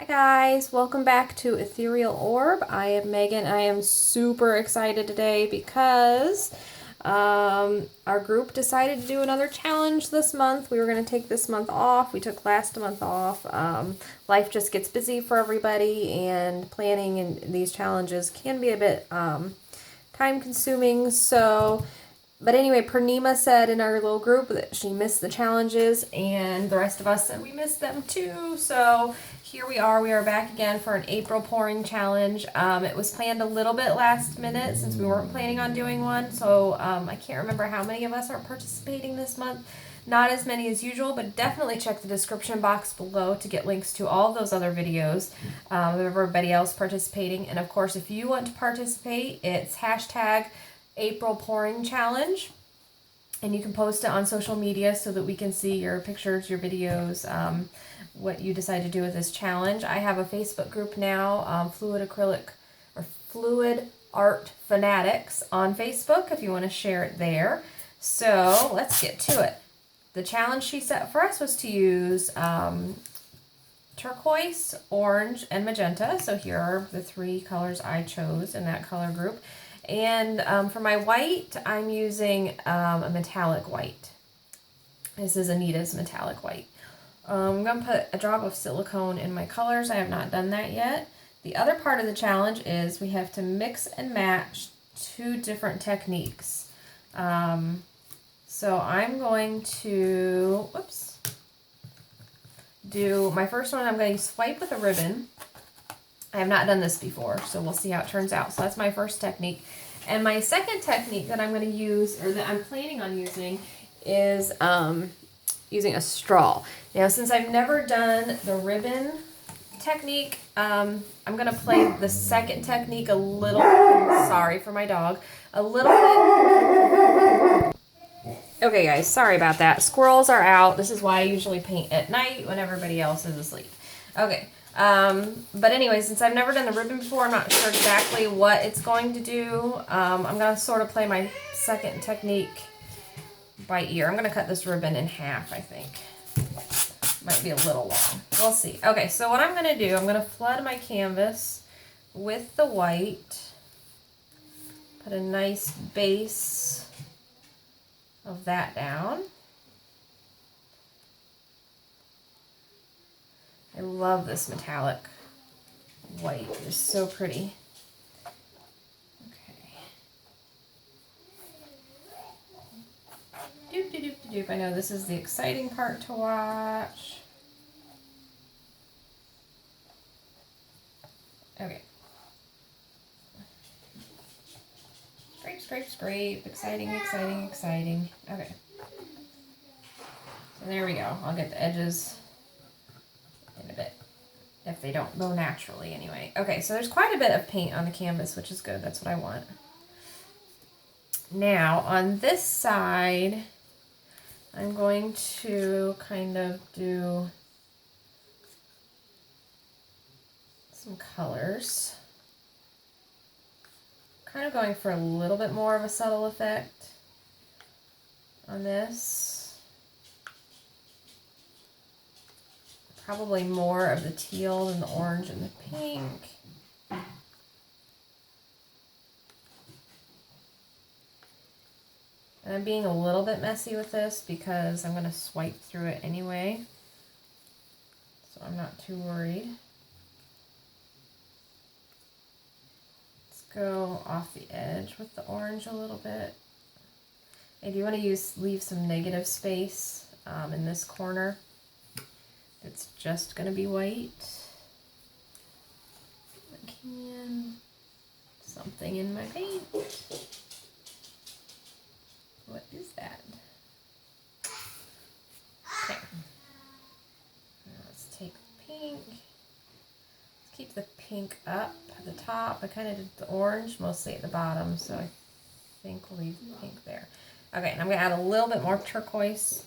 Hi guys, welcome back to Ethereal Orb. I am Megan. I am super excited today because our group decided to do another challenge this month. We were going to take this month off. We took last month off. Life just gets busy for everybody, and planning in these challenges can be a bit time consuming. But anyway, Purnima said in our little group that she missed the challenges, and the rest of us said we missed them too. So here we are. We are back again for an April pouring challenge. It was planned a little bit last minute since we weren't planning on doing one. So I can't remember how many of us are participating this month. Not as many as usual, but definitely check the description box below to get links to all those other videos of everybody else participating. And of course, if you want to participate, it's hashtag April Pouring Challenge, and you can post it on social media so that we can see your pictures, your videos, what you decide to do with this challenge. I have a Facebook group now, Fluid Art Fanatics on Facebook, if you want to share it there. So let's get to it. The challenge she set for us was to use turquoise, orange, and magenta. So here are the three colors I chose in that color group. And for my white, I'm using a metallic white. This is Anita's metallic white. I'm going to put a drop of silicone in my colors. I have not done that yet. The other part of the challenge is we have to mix and match two different techniques. So I'm going to, do my first one. I'm going to swipe with a ribbon. I have not done this before, so we'll see how it turns out. So that's my first technique. And my second technique that I'm going to use, or that I'm planning on using, is using a straw. Now, since I've never done the ribbon technique, I'm going to play the second technique a little, sorry for my dog, a little bit. Okay, guys, sorry about that. Squirrels are out. This is why I usually paint at night when everybody else is asleep. Okay. But anyway, since I've never done the ribbon before, I'm not sure exactly what it's going to do. I'm going to sort of play my second technique by ear. I'm going to cut this ribbon in half, I think. Might be a little long. We'll see. Okay, so what I'm going to do, I'm going to flood my canvas with the white. Put a nice base of that down. I love this metallic white. It's so pretty. Okay. Doop, doop, doop, doop. I know this is the exciting part to watch. Okay. Scrape, scrape, scrape. Exciting, exciting, exciting. Okay. So there we go. I'll get the edges in a bit, if they don't go naturally anyway. Okay, so there's quite a bit of paint on the canvas, which is good. That's what I want. Now, on this side, I'm going to kind of do some colors. Kind of going for a little bit more of a subtle effect on this. Probably more of the teal than the orange and the pink. And I'm being a little bit messy with this because I'm going to swipe through it anyway. So I'm not too worried. Let's go off the edge with the orange a little bit. I do want to leave some negative space in this corner. It's just going to be white. I can. Something in my paint. What is that? Okay. Now let's take the pink. Let's keep the pink up at the top. I kind of did the orange mostly at the bottom, so I think we'll leave the pink there. Okay, and I'm going to add a little bit more turquoise.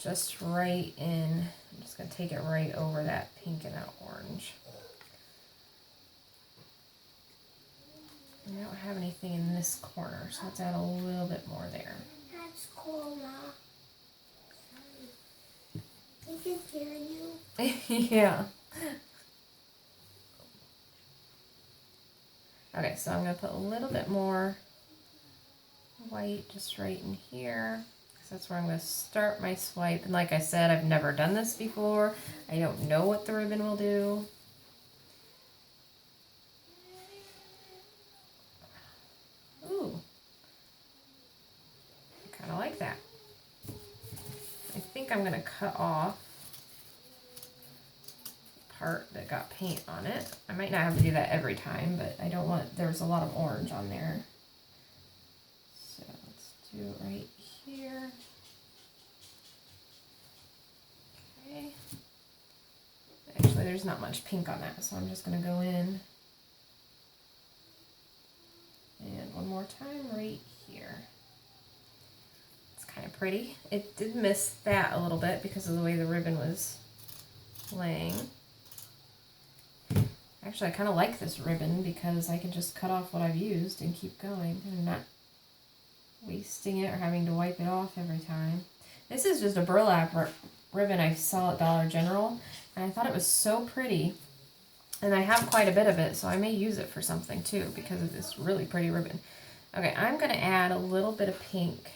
Just right in. I'm just going to take it right over that pink and that orange. I don't have anything in this corner, so let's add a little bit more there. That's cool, Ma. We can hear you. Yeah. Okay, so I'm going to put a little bit more white just right in here, because that's where I'm going to start my swipe. And like I said, I've never done this before. I don't know what the ribbon will do. Ooh, I kind of like that. I think I'm going to cut off the part that got paint on it. I might not have to do that every time, but I don't want, there's a lot of orange on there. So let's do it right here. Okay. Actually, there's not much pink on that, so I'm just going to go in. And one more time right here. It's kind of pretty. It did miss that a little bit because of the way the ribbon was laying. Actually, I kind of like this ribbon because I can just cut off what I've used and keep going. I'm not wasting it or having to wipe it off every time. This is just a burlap ribbon I saw at Dollar General, and I thought it was so pretty. And I have quite a bit of it, so I may use it for something too because of this really pretty ribbon. Okay, I'm going to add a little bit of pink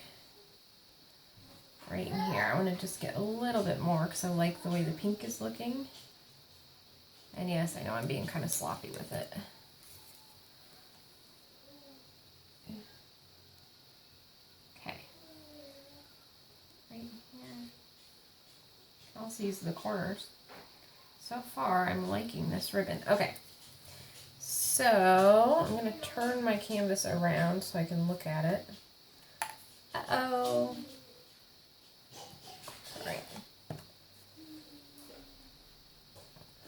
right in here. I want to just get a little bit more because I like the way the pink is looking. And yes, I know I'm being kind of sloppy with it. Okay. Right here. I can also use the corners. So far, I'm liking this ribbon. Okay. So, I'm going to turn my canvas around so I can look at it. Uh-oh. All right.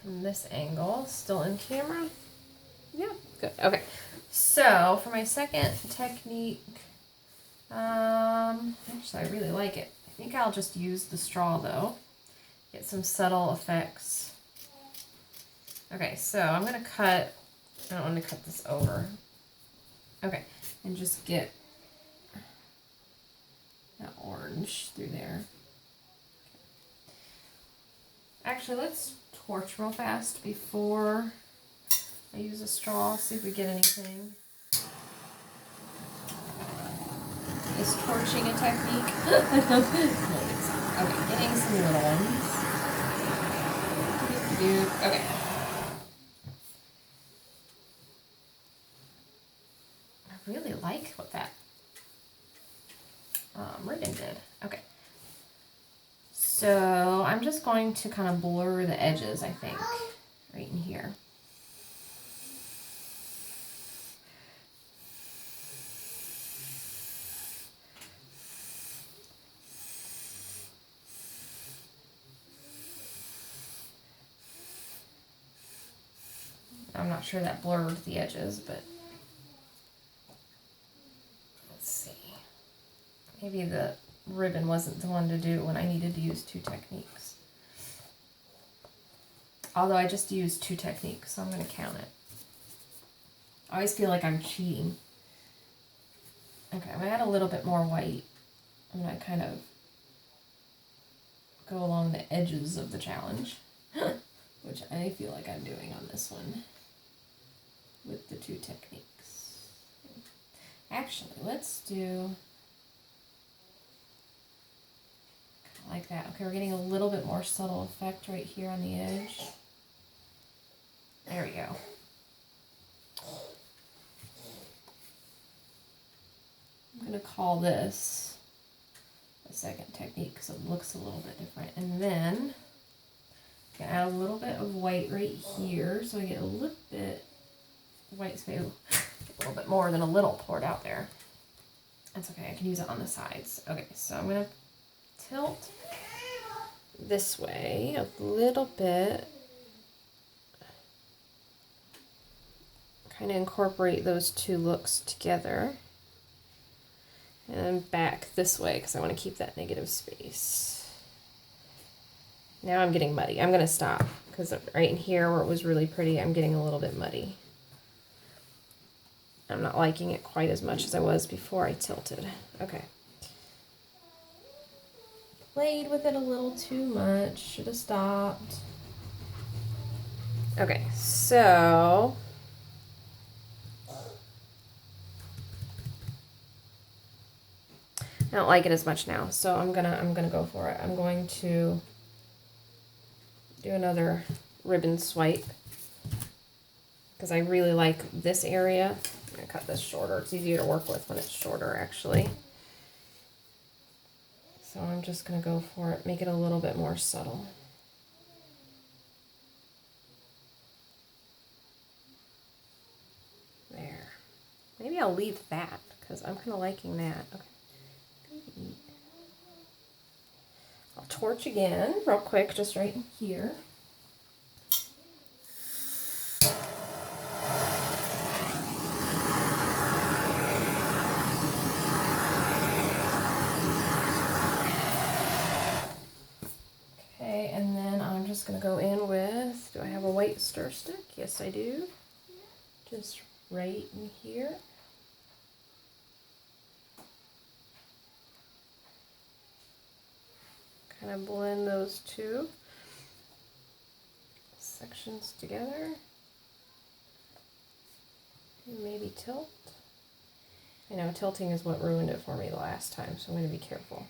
From this angle, still in camera? Yeah, good. Okay. So, for my second technique, actually, I really like it. I think I'll just use the straw, though. Get some subtle effects. Okay, so I'm going to cut, I don't want to cut this over. Okay, and just get that orange through there. Actually, let's torch real fast before I use a straw, see if we get anything. Is torching a technique? Okay, getting some little ones. Okay. I really like what that ribbon did. Okay. So I'm just going to kind of blur the edges, I think, right in here. I'm not sure that blurred the edges, but let's see. Maybe the ribbon wasn't the one to do when I needed to use two techniques. Although I just used two techniques, so I'm going to count it. I always feel like I'm cheating. Okay, I'm going to add a little bit more white. I'm going to kind of go along the edges of the challenge, which I feel like I'm doing on this one with the two techniques. Actually, let's do like that. Okay, we're getting a little bit more subtle effect right here on the edge. There we go. I'm going to call this the second technique because it looks a little bit different. And then I can add a little bit of white right here so I get a little bit white space, a little bit more than a little poured out there. That's okay, I can use it on the sides. Okay, so I'm going to tilt this way a little bit. Kind of incorporate those two looks together. And then back this way because I want to keep that negative space. Now I'm getting muddy. I'm going to stop because right in here where it was really pretty, I'm getting a little bit muddy. I'm not liking it quite as much as I was before I tilted. Okay. Played with it a little too much. Should have stopped. Okay, so I don't like it as much now, so I'm gonna go for it. I'm going to do another ribbon swipe because I really like this area. I'm gonna cut this shorter. It's easier to work with when it's shorter, actually. So I'm just gonna go for it, make it a little bit more subtle. There. Maybe I'll leave that because I'm kind of liking that. Okay. I'll torch again real quick, just right in here. Okay, and then I'm just going to go in with, do I have a white stir stick? Yes, I do. Just right in here. Kind of blend those two sections together. And maybe tilt. I know tilting is what ruined it for me the last time, so I'm going to be careful.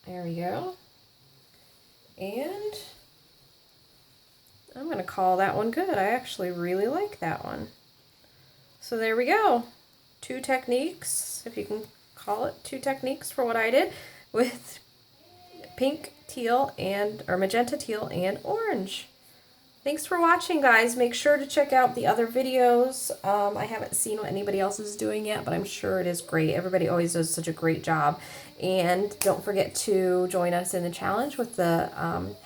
There we go. And I'm going to call that one good. I actually really like that one. So there we go. 2 techniques, if you can call it 2 techniques for what I did, with pink, teal, or magenta, teal, and orange. Thanks for watching, guys. Make sure to check out the other videos. I haven't seen what anybody else is doing yet, but I'm sure it is great. Everybody always does such a great job. And don't forget to join us in the challenge with the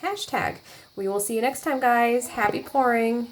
hashtag. We will see you next time, guys. Happy pouring.